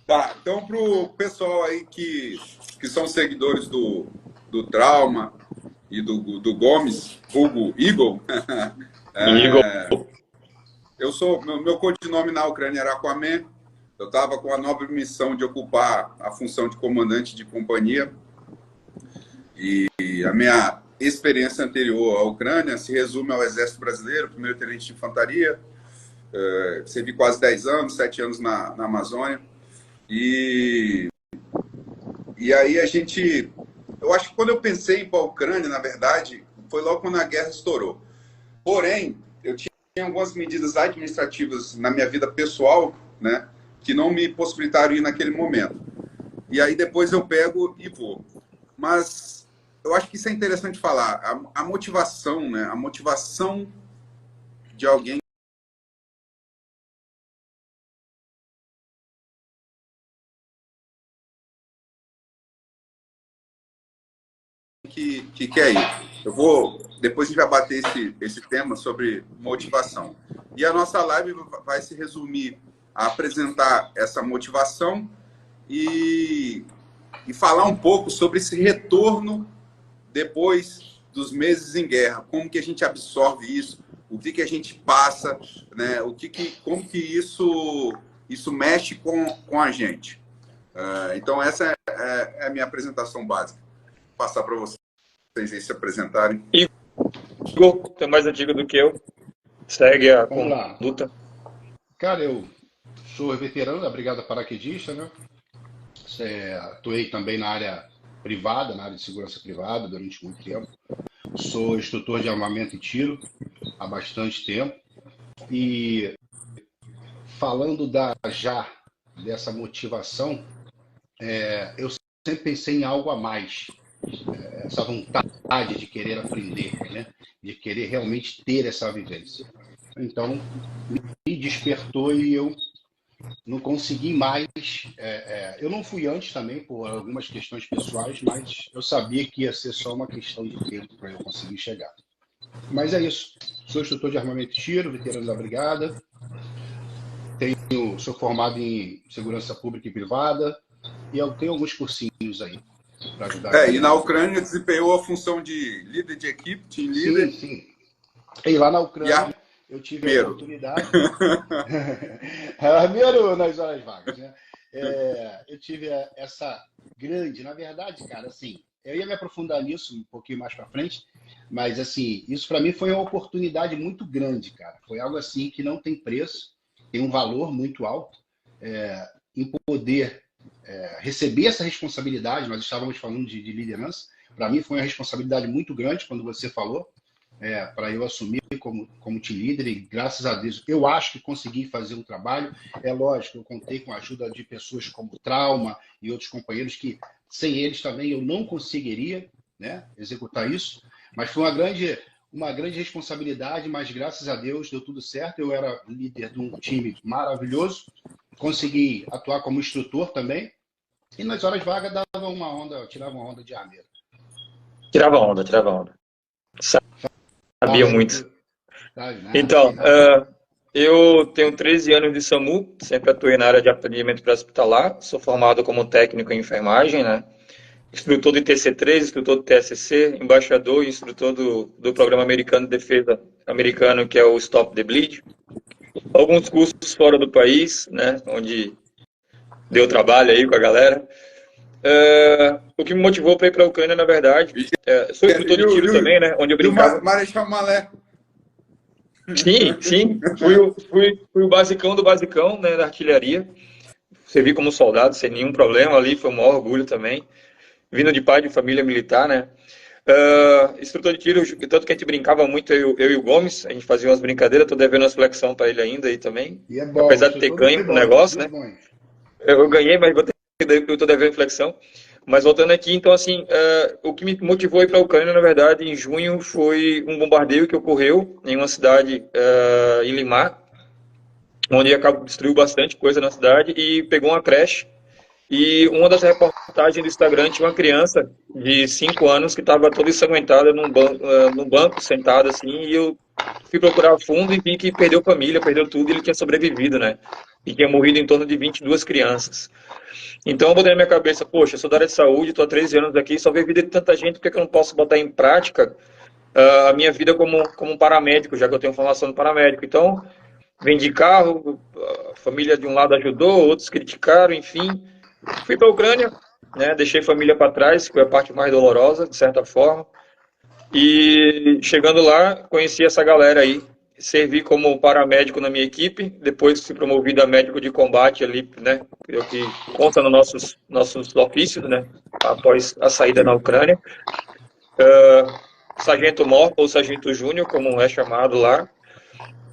Tá, então para o pessoal aí que são seguidores do Trauma e do Gomes, Hugo Eagle, Igor, meu codinome na Ucrânia era Aquaman. Eu estava com a nobre missão de ocupar a função de comandante de companhia. E a minha experiência anterior à Ucrânia se resume ao Exército Brasileiro, primeiro-tenente de infantaria. Servi quase 10 anos, 7 anos na Amazônia. E aí eu acho que quando eu pensei em ir para a Ucrânia, na verdade, foi logo quando a guerra estourou. Porém, eu tinha algumas medidas administrativas na minha vida pessoal, né, que não me possibilitaram ir naquele momento. E aí depois eu pego e vou. Mas eu acho que isso é interessante falar. A motivação, né, a motivação de alguém que quer ir. Depois a gente vai bater esse tema sobre motivação. E a nossa live vai se resumir a apresentar essa motivação e falar um pouco sobre esse retorno depois dos meses em guerra. Como que a gente absorve isso? O que a gente passa? Né? Como que isso mexe com a gente? Então, essa é a minha apresentação básica. Vou passar para vocês aí se apresentarem. Igor, tu é mais antigo do que eu. Segue a Vamos lá. conduta. Cara, eu sou veterano da Brigada Paraquedista, né? Atuei também na área privada, na área de segurança privada durante muito tempo. Sou instrutor de armamento e tiro há bastante tempo. E falando dessa motivação, eu sempre pensei em algo a mais. Essa vontade de querer aprender, né? De querer realmente ter essa vivência. Então, me despertou e eu não consegui mais. Eu não fui antes também por algumas questões pessoais, mas eu sabia que ia ser só uma questão de tempo para eu conseguir chegar. Mas é isso. Sou instrutor de armamento e tiro, veterano da Brigada. Sou formado em segurança pública e privada. E eu tenho alguns cursinhos aí para ajudar. E na Ucrânia desempenhou a função de líder de equipe, team leader. Sim. E lá na Ucrânia eu tive a oportunidade. Armeiro nas horas vagas, né? Eu tive essa grande, na verdade, cara, assim, eu ia me aprofundar nisso um pouquinho mais para frente, mas assim, isso para mim foi uma oportunidade muito grande, cara. Foi algo assim que não tem preço, tem um valor muito alto em poder receber essa responsabilidade. Nós estávamos falando de liderança. Para mim foi uma responsabilidade muito grande quando você falou, para eu assumir como team leader, e graças a Deus eu acho que consegui fazer um trabalho. É lógico, eu contei com a ajuda de pessoas como Trauma e outros companheiros que sem eles também eu não conseguiria, né, executar isso, mas foi uma grande responsabilidade, mas graças a Deus deu tudo certo. Eu era líder de um time maravilhoso, consegui atuar como instrutor também, e nas horas vagas tirava uma onda de armeiro. Tirava onda. Sabia muito. Então, eu tenho 13 anos de SAMU, sempre atuei na área de atendimento pré-hospitalar, sou formado como técnico em enfermagem, né? Instrutor de TC3, instrutor do TSC, embaixador e instrutor do Programa Americano de Defesa Americano, que é o Stop the Bleed. Alguns cursos fora do país, né, onde deu trabalho aí com a galera. O que me motivou para ir para a Ucrânia, na verdade, sou instrutor de tiro também, né, onde eu brincava. Marechal Malé. Sim. Fui o basicão do basicão, né, da artilharia. Servi como soldado sem nenhum problema ali, foi um maior orgulho também. Vindo de pai de família militar, né? Instrutor de tiro, tanto que a gente brincava muito, eu e o Gomes, a gente fazia umas brincadeiras, tô devendo umas flexão para ele ainda aí também. E é bom, apesar de ter ganho o negócio, né? Eu ganhei, mas eu tô devendo flexão. Mas voltando aqui, então assim, o que me motivou a ir para a Ucrânia, na verdade, em junho, foi um bombardeio que ocorreu em uma cidade em Limar, onde destruiu bastante coisa na cidade e pegou uma creche. E uma das reportagens do Instagram tinha uma criança de 5 anos que estava toda ensanguentada num banco, sentada assim, e eu fui procurar a fundo e vi que perdeu família, perdeu tudo, e ele tinha sobrevivido, né? E tinha morrido em torno de 22 crianças. Então eu botei na minha cabeça, poxa, eu sou da área de saúde, estou há 13 anos aqui, só vi a vida de tanta gente, por que que eu não posso botar em prática a minha vida como um paramédico, já que eu tenho formação de paramédico? Então, vendi carro, a família de um lado ajudou, outros criticaram, enfim. Fui para a Ucrânia, né, deixei família para trás, que foi a parte mais dolorosa, de certa forma. E chegando lá, conheci essa galera aí, servi como paramédico na minha equipe, depois fui promovido a médico de combate ali, né, o que conta nos nossos ofícios, né, após a saída na Ucrânia. Sargento Mor, ou Sargento Júnior, como é chamado lá.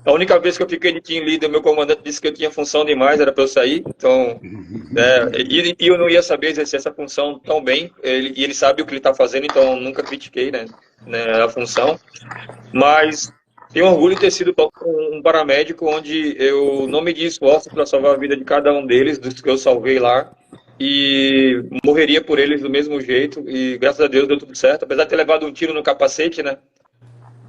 A única vez que eu fiquei de team leader, meu comandante disse que eu tinha função demais, era para eu sair, então, e eu não ia saber exercer essa função tão bem, e ele sabe o que ele está fazendo, então eu nunca critiquei, né, a função, mas tenho orgulho de ter sido um paramédico onde eu não medi esforço para salvar a vida de cada um deles, dos que eu salvei lá, e morreria por eles do mesmo jeito, e graças a Deus deu tudo certo, apesar de ter levado um tiro no capacete, né,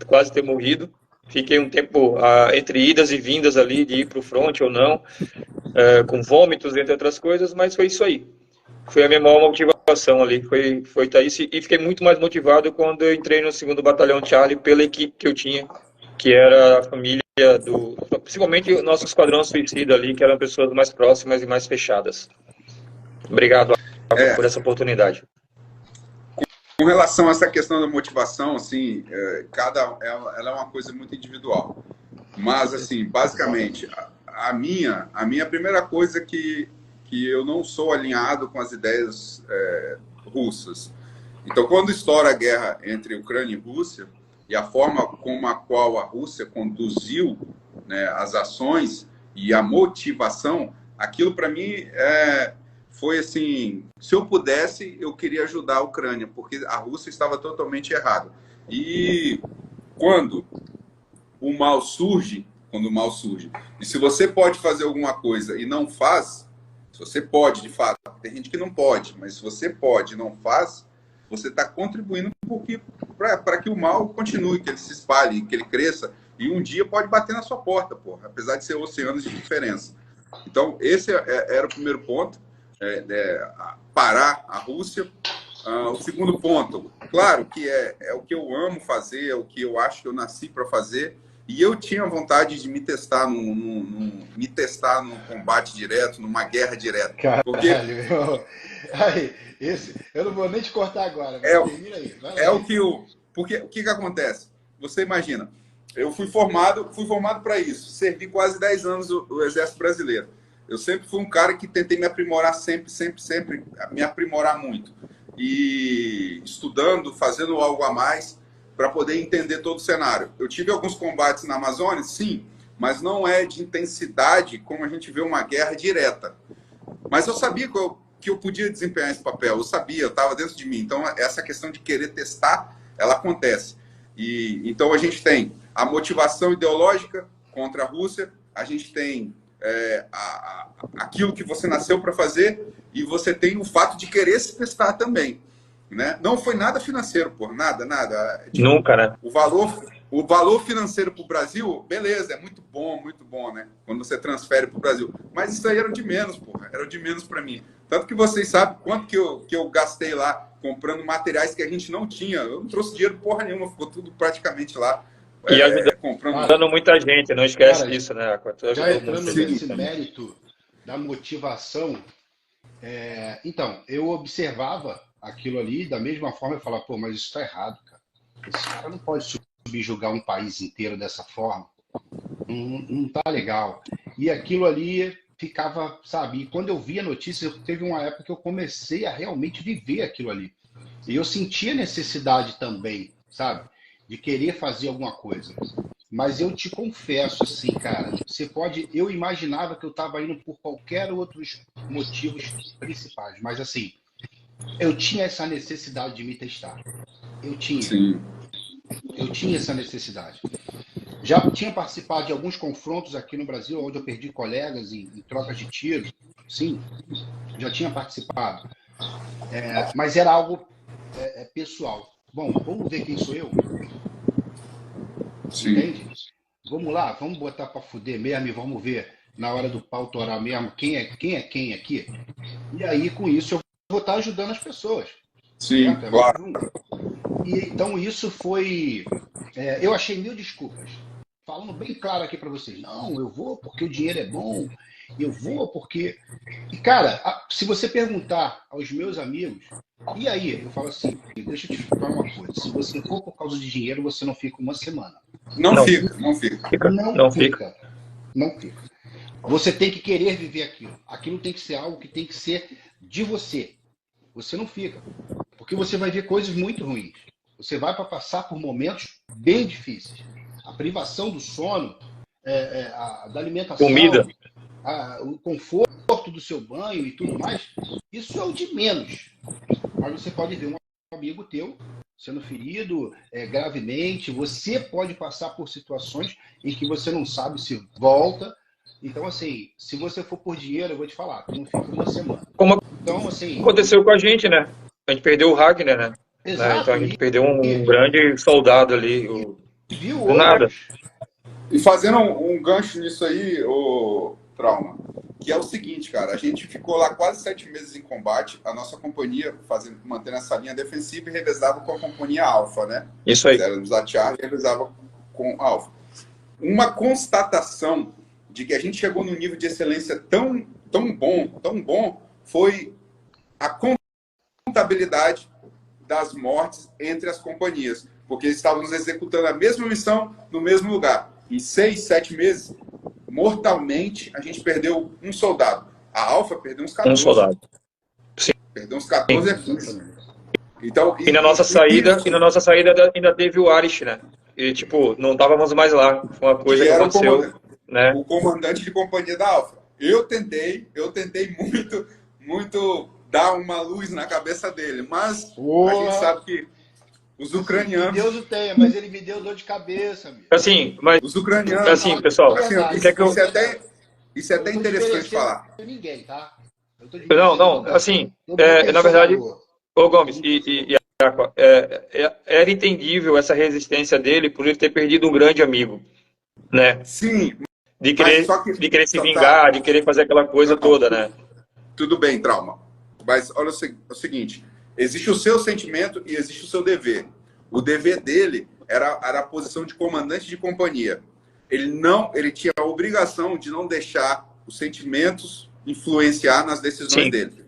quase ter morrido. Fiquei um tempo entre idas e vindas ali, de ir para o front ou não, com vômitos, entre outras coisas, mas foi isso aí. Foi a minha maior motivação ali, foi Thaís, e fiquei muito mais motivado quando eu entrei no 2º Batalhão Charlie pela equipe que eu tinha, que era a família principalmente o nosso esquadrão suicida ali, que eram pessoas mais próximas e mais fechadas. Obrigado por essa oportunidade. Com relação a essa questão da motivação, assim, ela é uma coisa muito individual. Mas, assim, basicamente, a minha primeira coisa é que eu não sou alinhado com as ideias russas. Então, quando estoura a guerra entre Ucrânia e Rússia, e a forma como a qual a Rússia conduziu, né, as ações e a motivação, aquilo para mim foi assim, se eu pudesse, eu queria ajudar a Ucrânia, porque a Rússia estava totalmente errada. E quando o mal surge, e se você pode fazer alguma coisa e não faz, se você pode, de fato, tem gente que não pode, mas se você pode e não faz, você está contribuindo para que o mal continue, que ele se espalhe, que ele cresça, e um dia pode bater na sua porta, porra, apesar de ser oceanos de diferença. Então, esse era o primeiro ponto. Parar a Rússia. O segundo ponto, claro que é o que eu amo fazer, é o que eu acho que eu nasci para fazer, e eu tinha vontade de me testar num combate direto, numa guerra direta. Caralho, porque eu não vou nem te cortar agora, mas termina aí. Porque o que acontece? Você imagina, eu fui formado para isso, servi quase 10 anos o Exército Brasileiro. Eu sempre fui um cara que tentei me aprimorar sempre me aprimorar muito. E estudando, fazendo algo a mais para poder entender todo o cenário. Eu tive alguns combates na Amazônia, sim, mas não é de intensidade como a gente vê uma guerra direta. Mas eu sabia que eu podia desempenhar esse papel, eu sabia, eu estava dentro de mim. Então, essa questão de querer testar, ela acontece. E então, a gente tem a motivação ideológica contra a Rússia, a gente tem aquilo que você nasceu para fazer, e você tem o fato de querer se testar também, né? Não foi nada financeiro, pô, nada. Tipo, nunca, né? O valor financeiro para o Brasil, beleza, é muito bom, né? Quando você transfere para o Brasil. Mas isso aí era o de menos, porra, era o de menos para mim. Tanto que vocês sabem quanto que eu gastei lá comprando materiais que a gente não tinha. Eu não trouxe dinheiro porra nenhuma, ficou tudo praticamente lá. E ajudando muita gente, não esquece disso, né? Já entrando nesse mérito da motivação, então, eu observava aquilo ali, da mesma forma eu falava, pô, mas isso está errado, cara. Esse cara não pode subjugar um país inteiro dessa forma. Não tá legal. E aquilo ali ficava, sabe? E quando eu via notícias, teve uma época que eu comecei a realmente viver aquilo ali. E eu sentia necessidade também, sabe? De querer fazer alguma coisa. Mas eu te confesso, assim, cara, eu imaginava que eu estava indo por qualquer outros motivos principais, mas assim, eu tinha essa necessidade de me testar. Eu tinha. Sim. Eu tinha essa necessidade. Já tinha participado de alguns confrontos aqui no Brasil, onde eu perdi colegas em trocas de tiro. Sim, já tinha participado. Mas era algo pessoal. Bom, vamos ver quem sou eu? Sim. Entende? Vamos lá, vamos botar para fuder mesmo e vamos ver na hora do pau torar mesmo quem é quem aqui. E aí, com isso, eu vou estar ajudando as pessoas. Sim, Certo? claro. E, então, isso foi... eu achei 1000 desculpas. Falando bem claro aqui para vocês. Não, eu vou porque o dinheiro é bom. Eu vou porque... E, cara, se você perguntar aos meus amigos, e aí? Eu falo assim, deixa eu te falar uma coisa. Se você for por causa de dinheiro, você não fica uma semana. Não Não fica, não fica. Não não fica. fica. Não fica. Você tem que querer viver aquilo. Aquilo tem que ser algo que tem que ser de você. Você não fica. Porque você vai ver coisas muito ruins. Você vai para passar por momentos bem difíceis. A privação do sono, da Comida. alimentação, o conforto do seu banho e tudo mais, isso é o de menos. Mas você pode ver um amigo teu sendo ferido gravemente, você pode passar por situações em que você não sabe se volta. Então, assim, se você for por dinheiro, eu vou te falar, tu não fica uma semana. Como Então, assim... aconteceu com a gente, né? A gente perdeu o Ragnar, né? Então Exato. a gente perdeu um grande soldado ali, Viu do nada. outros. E fazendo um gancho nisso aí, o Trauma, que é o seguinte, cara, a gente ficou lá quase 7 meses em combate, a nossa companhia mantendo essa linha defensiva e revezava com a companhia Alfa, né? Isso aí. Éramos a Charlie e revezava com a Alfa. Uma constatação de que a gente chegou num nível de excelência tão bom, foi a contabilidade das mortes entre as companhias, porque estávamos executando a mesma missão no mesmo lugar. Em 6, 7 meses, mortalmente, a gente perdeu um soldado. A Alfa perdeu uns 14. Um soldado. Sim. Perdeu uns 14 a 15. Então, e na nossa saída ainda teve o Arish, né? E, tipo, não estávamos mais lá. Foi uma coisa que aconteceu, né? O comandante de companhia da Alfa. Eu tentei muito dar uma luz na cabeça dele, mas a gente sabe que os ucranianos... Deus o tenha, mas ele me deu dor de cabeça, amigo. Assim, mas... Os ucranianos... Assim, pessoal... Isso é até interessante falar. Ninguém, tá? Não, assim, na verdade, ô Gomes e Aqua, era entendível essa resistência dele por ele ter perdido um grande amigo, né? Sim. De querer se vingar, de querer fazer aquela coisa toda, né? Tudo bem, Trauma. Mas olha o seguinte, existe o seu sentimento e existe o seu dever. O dever dele era a posição de comandante de companhia. Ele tinha a obrigação de não deixar os sentimentos influenciar nas decisões dele.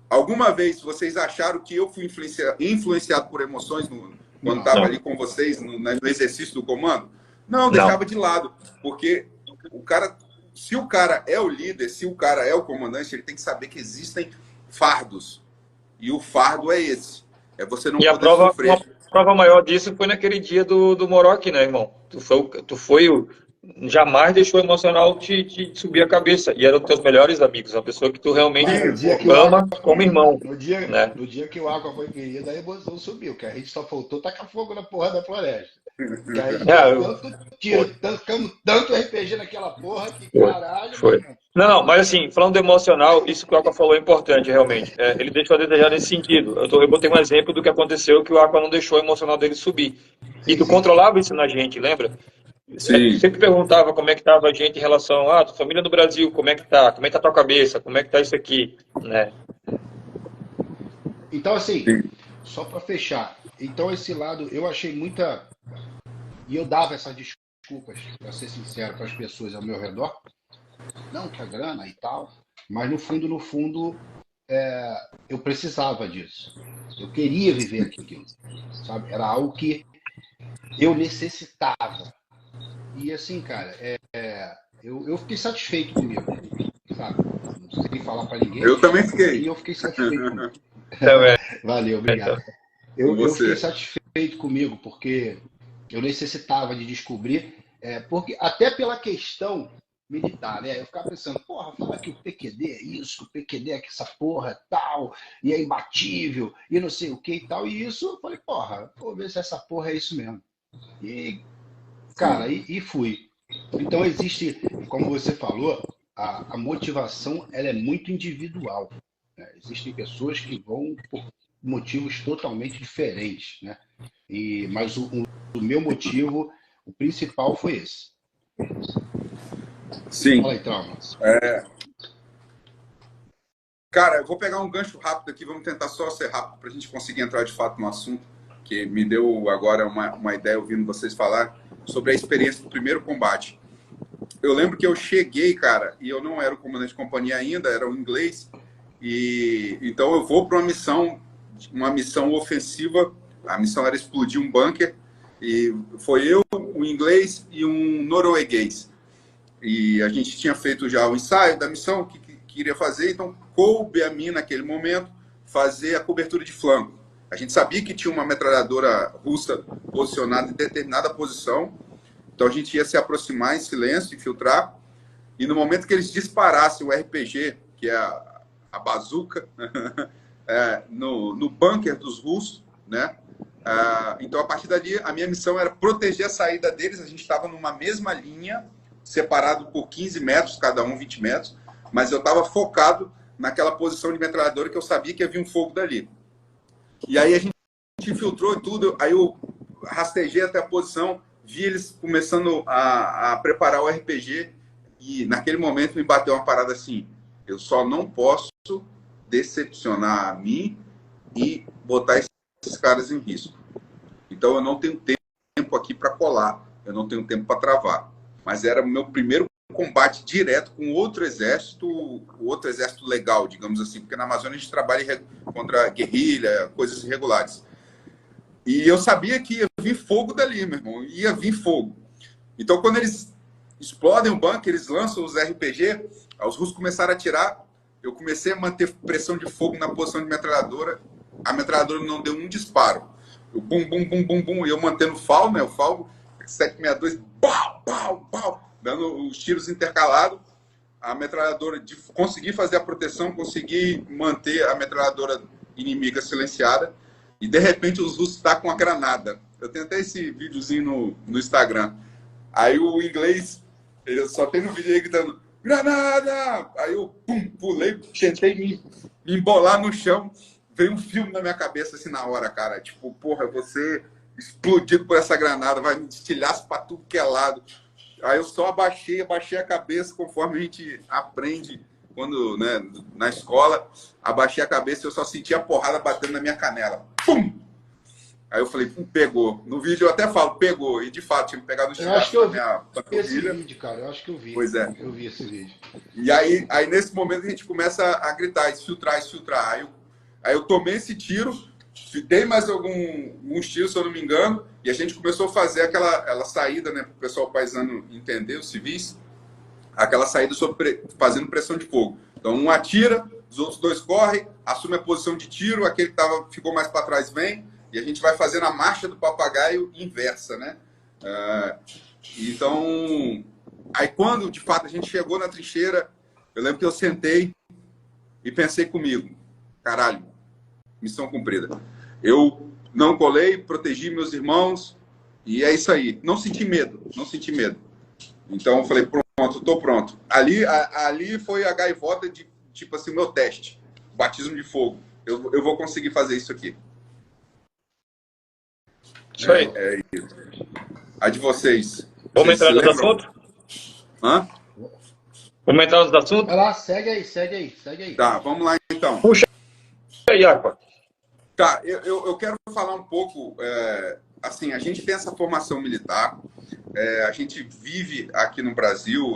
Alguma vez vocês acharam que eu fui influenciado por emoções quando estava ali com vocês no exercício do comando? Não, deixava de lado. Porque se o cara é o líder, se o cara é o comandante, ele tem que saber que existem fardos. E o fardo é esse. É você não poder sofrer. A prova maior disso foi naquele dia do Morok, né, irmão? Tu foi o... Jamais deixou o emocional te subir a cabeça. E eram teus melhores amigos, uma pessoa que tu realmente ama como irmão. No dia que o Aqua foi ferido, a emoção subiu, que a gente só faltou tacar fogo na porra da floresta. Ficamos tanto RPG naquela porra que caralho. Foi. Não, mas assim, falando do emocional, isso que o Aqua falou é importante, realmente. Ele deixou a desejar nesse sentido. Eu botei um exemplo do que aconteceu, que o Aqua não deixou o emocional dele subir. E tu controlava isso na gente, lembra? Sempre perguntava como é que estava a gente em relação a tua família no Brasil, como é que tá a tua cabeça, como é que tá isso aqui, né? Então, assim, só para fechar, então esse lado eu achei muita... E eu dava essas desculpas, para ser sincero, para as pessoas ao meu redor. Não, que a grana e tal, mas no fundo, eu precisava disso. Eu queria viver aquilo, sabe? Era algo que eu necessitava. E assim, cara, eu fiquei satisfeito comigo, sabe? Não sei falar para ninguém. Eu também fiquei. E eu fiquei satisfeito comigo. Também. Valeu, obrigado. Eu fiquei satisfeito comigo, porque eu necessitava de descobrir, porque até pela questão militar, né? Eu ficava pensando, porra, fala que o PQD é isso, o PQD é que essa porra é tal, e é imbatível, e não sei o que e tal. E isso, eu falei, porra, vou ver se essa porra é isso mesmo. E, cara, e fui. Então existe, como você falou, a motivação ela é muito individual, né? Existem pessoas que vão por motivos totalmente diferentes, né? Mas o meu motivo, o principal foi esse. Sim. Fala aí, Trauma. Cara, eu vou pegar um gancho rápido aqui, vamos tentar só ser rápido para a gente conseguir entrar de fato no assunto, que me deu agora uma ideia ouvindo vocês falar sobre a experiência do primeiro combate. Eu lembro que eu cheguei, cara, e eu não era o comandante de companhia ainda, era o inglês, e então eu vou para uma missão ofensiva. A missão era explodir um bunker, e foi eu, um inglês e um norueguês. E a gente tinha feito já o ensaio da missão que iria fazer, então coube a mim, naquele momento, fazer a cobertura de flanco. A gente sabia que tinha uma metralhadora russa posicionada em determinada posição, então a gente ia se aproximar em silêncio, infiltrar, e no momento que eles disparassem o RPG, que é a bazuca, no bunker dos russos, né? Então, a partir dali, a minha missão era proteger a saída deles. A gente estava numa mesma linha, separado por 15 metros, cada um 20 metros, mas eu estava focado naquela posição de metralhadora que eu sabia que havia um fogo dali. E aí a gente infiltrou e tudo, aí eu rastejei até a posição, vi eles começando a preparar o RPG, e naquele momento me bateu uma parada assim: eu só não posso decepcionar a mim e botar esses caras em risco. Então eu não tenho tempo aqui para colar, eu não tenho tempo para travar. Mas era o meu primeiro combate direto com outro exército legal, digamos assim, porque na Amazônia a gente trabalha contra guerrilha, coisas irregulares. E eu sabia que ia vir fogo dali, meu irmão, ia vir fogo. Então, quando eles explodem o bunker, eles lançam os RPG, os russos começaram a atirar, eu comecei a manter pressão de fogo na posição de metralhadora, a metralhadora não deu um disparo. Eu bum, bum, bum, bum, bum, e eu mantendo o FAL, né, o FAL 762, pau, pau, pau, dando os tiros intercalados, a metralhadora, de conseguir fazer a proteção, conseguir manter a metralhadora inimiga silenciada, e de repente os russos tacam a granada. Eu tenho até esse videozinho no Instagram. Aí o inglês, ele só tem no vídeo aí gritando, granada! Aí eu pulei, tentei me embolar no chão, veio um filme na minha cabeça assim na hora, cara. Tipo, porra, você explodido por essa granada, vai me estilhaço pra tudo que é lado. Aí eu só abaixei a cabeça, conforme a gente aprende quando, né, na escola. Abaixei a cabeça e eu só senti a porrada batendo na minha canela. Pum! Aí eu falei, pegou. No vídeo eu até falo, pegou. E de fato, tinha me pegado no estilhaço na minha panturrilha. Esse vídeo, cara, eu acho que eu vi. Pois é. Eu vi esse vídeo. E aí nesse momento a gente começa a gritar, esfiltrar. Aí eu tomei esse tiro, dei mais alguns tiros, se eu não me engano, e a gente começou a fazer aquela saída, né, para o pessoal paisano entender, os civis, aquela saída fazendo pressão de fogo. Então um atira, os outros dois correm, assume a posição de tiro, aquele que ficou mais para trás vem, e a gente vai fazendo a marcha do papagaio inversa, né? Então, aí quando de fato a gente chegou na trincheira, eu lembro que eu sentei e pensei comigo, caralho, missão cumprida. Eu não colei, protegi meus irmãos, e é isso aí. Não senti medo. Então eu falei, pronto, tô pronto. Ali foi a gaivota de, tipo assim, meu teste. Batismo de fogo. Eu vou conseguir fazer isso aqui. Isso aí. É isso. A de vocês. Vamos entrar nos assuntos? Hã? Vamos entrar nos assuntos? Vai lá, segue aí. Tá, vamos lá então. Puxa aí, Aqua. Tá, eu quero falar um pouco, assim, a gente tem essa formação militar, a gente vive aqui no Brasil,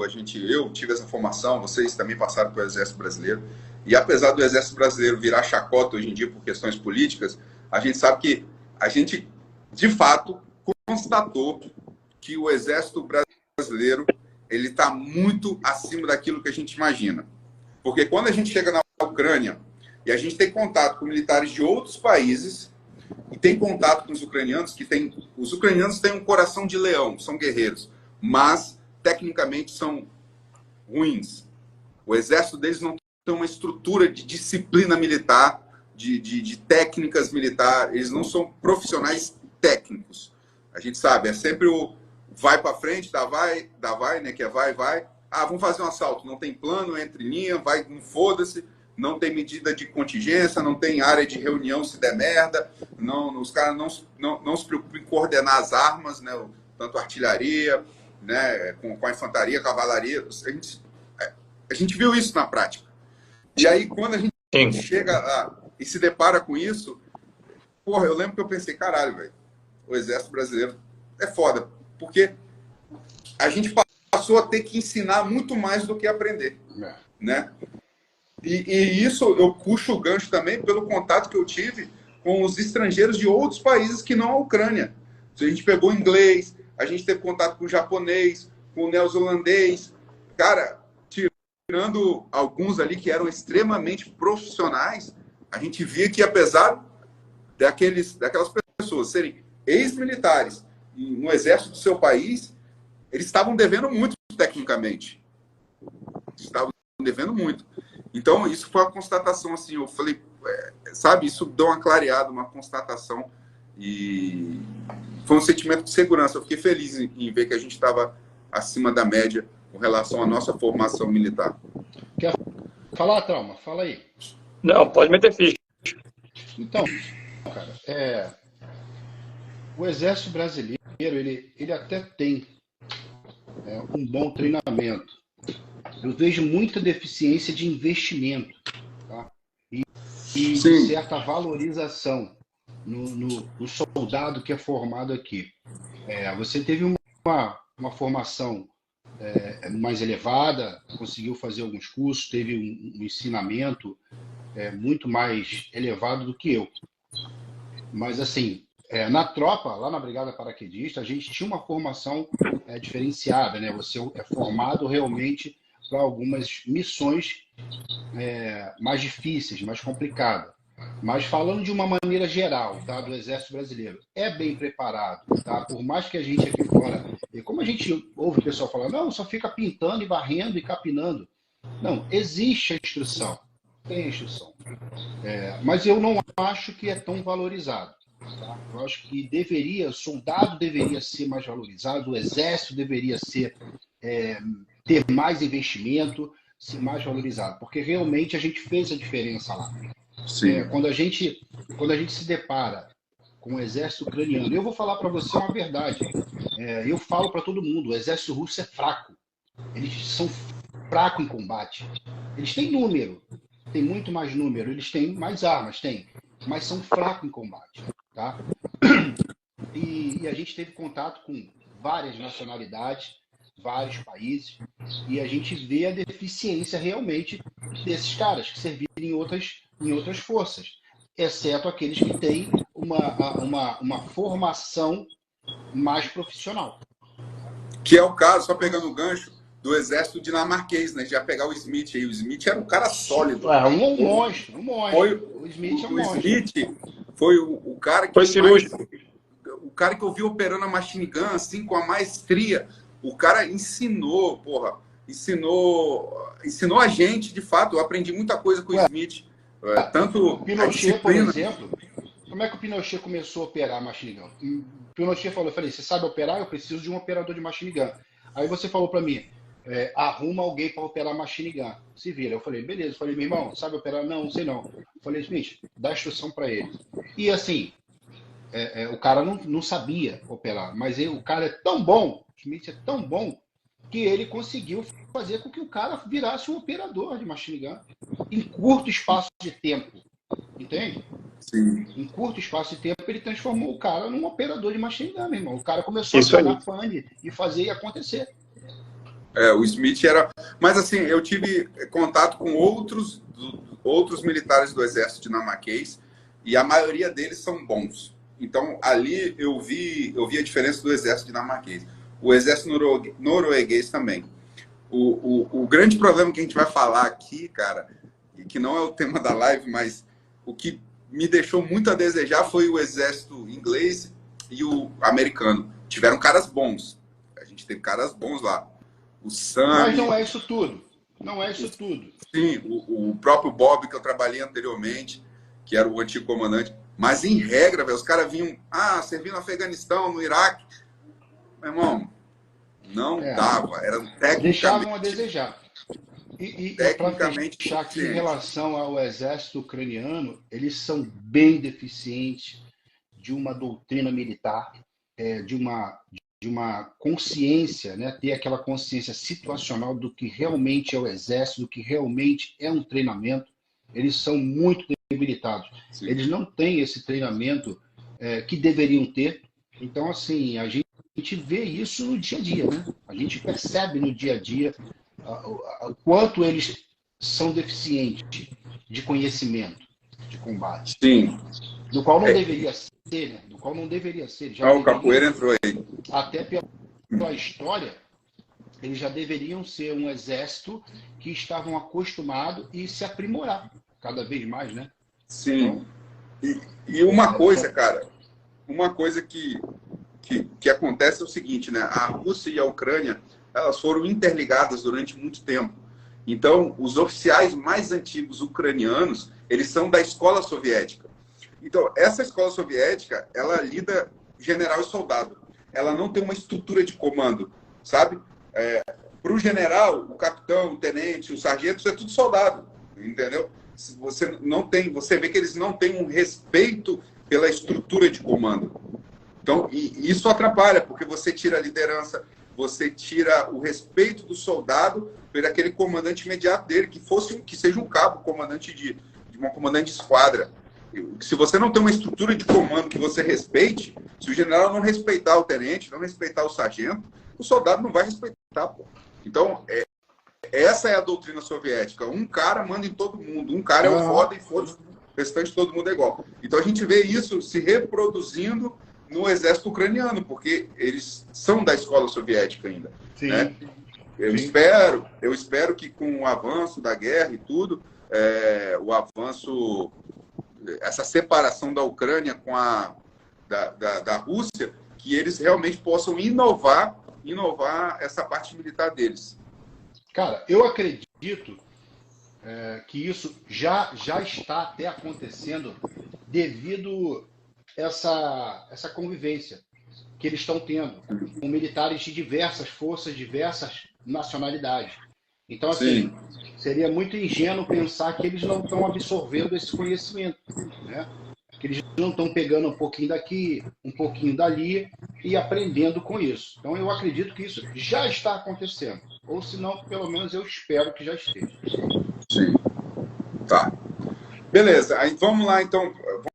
eu tive essa formação, vocês também passaram pelo Exército Brasileiro, e apesar do Exército Brasileiro virar chacota hoje em dia por questões políticas, a gente sabe que a gente, de fato, constatou que o Exército Brasileiro ele está muito acima daquilo que a gente imagina. Porque quando a gente chega na Ucrânia, e a gente tem contato com militares de outros países e tem contato com os ucranianos, os ucranianos têm um coração de leão, são guerreiros, mas tecnicamente são ruins. O exército deles não tem uma estrutura de disciplina militar, de técnicas militares, eles não são profissionais técnicos. A gente sabe, é sempre o vai para frente, dá vai, né, que é vai. Vamos fazer um assalto, não tem plano, entre linha, vai, não foda-se. Não tem medida de contingência, não tem área de reunião se der merda, os caras não se preocupam em coordenar as armas, né, tanto a artilharia, né, com a infantaria, a cavalaria. A gente viu isso na prática. E aí, quando a gente Sim. chega lá e se depara com isso, porra, eu lembro que eu pensei, caralho, velho, o Exército Brasileiro é foda, porque a gente passou a ter que ensinar muito mais do que aprender, né? E isso eu puxo o gancho também pelo contato que eu tive com os estrangeiros de outros países que não a Ucrânia. A gente pegou inglês, a gente teve contato com o japonês, com o neozelandês. Cara, tirando alguns ali que eram extremamente profissionais, a gente via que apesar daquelas pessoas serem ex-militares no exército do seu país, eles estavam devendo muito tecnicamente. Estavam devendo muito. Então, isso foi uma constatação, assim, eu falei, sabe, isso deu uma clareada, uma constatação, e foi um sentimento de segurança. Eu fiquei feliz em ver que a gente estava acima da média com relação à nossa formação militar. Quer falar, Trauma? Fala aí. Não, pode meter ficha. Então, cara, o Exército Brasileiro, ele até tem um bom treinamento. Eu vejo muita deficiência de investimento, tá? E de certa valorização no soldado que é formado aqui. Você teve uma formação mais elevada, conseguiu fazer alguns cursos, teve um ensinamento muito mais elevado do que eu. Mas, assim, na tropa, lá na Brigada Paraquedista, a gente tinha uma formação diferenciada, né? Você é formado realmente para algumas missões mais difíceis, mais complicadas. Mas falando de uma maneira geral, tá, do Exército Brasileiro, é bem preparado, tá? Por mais que a gente aqui fora, e como a gente ouve o pessoal falar, não, só fica pintando e varrendo e capinando. Não, existe a instrução, tem a instrução. Mas eu não acho que é tão valorizado. Tá? Eu acho que o soldado deveria ser mais valorizado, o Exército deveria ter mais investimento, ser mais valorizado, porque realmente a gente fez a diferença lá. Quando a gente se depara com o exército ucraniano, eu vou falar para você uma verdade, eu falo para todo mundo, o exército russo é fraco, eles são fracos em combate, eles têm número, tem muito mais número, eles têm mais armas, mas são fracos em combate, tá? E a gente teve contato com várias nacionalidades, vários países, e a gente vê a deficiência realmente desses caras que serviram em outras forças, exceto aqueles que têm uma formação mais profissional. Que é o caso, só pegando o gancho, do exército dinamarquês, né? Já pegar o Smith aí. O Smith era um cara sólido. Um monstro. O Smith é um monstro. O Smith foi o cara que... Foi cirúrgico. O cara que eu vi operando a machine gun, assim, com a maestria. O cara ensinou, porra. Ensinou a gente, de fato. Eu aprendi muita coisa com o Smith. Tanto o Pinochet, por exemplo, como é que o Pinochet começou a operar a machine gun? O Pinochet falou, eu falei, você sabe operar? Eu preciso de um operador de machine gun. Aí você falou para mim, arruma alguém para operar machine gun. Se vira. Eu falei, beleza. Eu falei, meu irmão, sabe operar? Não sei não. Eu falei, Smith, dá instrução para ele. E assim, o cara não sabia operar, mas o cara é tão bom, o Smith é tão bom, que ele conseguiu fazer com que o cara virasse um operador de machine gun em curto espaço de tempo. Entende? Sim. Em curto espaço de tempo, ele transformou o cara num operador de machine gun, meu irmão. O cara começou a pegar pane e fazer acontecer. O Smith era... Mas, assim, eu tive contato com outros militares do exército dinamarquês e a maioria deles são bons. Então, ali eu vi a diferença do exército dinamarquês. O exército norueguês também. O grande problema que a gente vai falar aqui, cara, e que não é o tema da live, mas o que me deixou muito a desejar foi o exército inglês e o americano. Tiveram caras bons. A gente teve caras bons lá. O Sam... Mas não é isso tudo. Não é isso tudo. Sim, o próprio Bob, que eu trabalhei anteriormente, que era o antigo comandante. Mas, em regra, velho, os caras vinham... servindo no Afeganistão, no Iraque. Meu irmão, não dava. Era tecnicamente... Deixavam a desejar. E para tecnicamente fechar aqui, em relação ao exército ucraniano, eles são bem deficientes de uma doutrina militar, de uma consciência, né? Ter aquela consciência situacional do que realmente é o exército, do que realmente é um treinamento. eles são muito debilitados. Sim. Eles não têm esse treinamento que deveriam ter. Então, assim, a gente vê isso no dia a dia, né? A gente percebe no dia a dia o quanto eles são deficientes de conhecimento de combate. Sim. Do qual não deveria ser, né? Do qual não deveria ser. Já o capoeira entrou aí. Até pela história, eles já deveriam ser um exército que estavam acostumados e se aprimorar cada vez mais, né? Sim. E uma coisa, cara, uma coisa que acontece é o seguinte, né? A Rússia e a Ucrânia, elas foram interligadas durante muito tempo. Então, os oficiais mais antigos ucranianos, eles são da escola soviética. Então, essa escola soviética, ela lida general e soldado. Ela não tem uma estrutura de comando, sabe? Para o general, o capitão, o tenente, o sargento, isso é tudo soldado, entendeu? Você vê que eles não têm um respeito pela estrutura de comando. Então, e isso atrapalha, porque você tira a liderança, você tira o respeito do soldado por aquele comandante imediato dele, que seja um cabo, comandante de uma comandante de esquadra. Se você não tem uma estrutura de comando que você respeite, se o general não respeitar o tenente, não respeitar o sargento, o soldado não vai respeitar, pô. Então, essa é a doutrina soviética. Um cara manda em todo mundo. Um cara é o foda e foda, o restante todo mundo é igual. Então, a gente vê isso se reproduzindo no exército ucraniano, porque eles são da escola soviética ainda. Sim. Né? Eu espero que com o avanço da guerra e tudo, o avanço, essa separação da Ucrânia com da Rússia, que eles realmente possam inovar essa parte militar deles. Cara, eu acredito que isso já está até acontecendo devido essa convivência que eles estão tendo com militares de diversas forças, diversas nacionalidades. Então, assim, seria muito ingênuo pensar que eles não estão absorvendo esse conhecimento, né? Que eles não estão pegando um pouquinho daqui, um pouquinho dali e aprendendo com isso. Então, eu acredito que isso já está acontecendo. Ou, se não, pelo menos eu espero que já esteja. Sim. Tá. Beleza. Aí, vamos lá, então.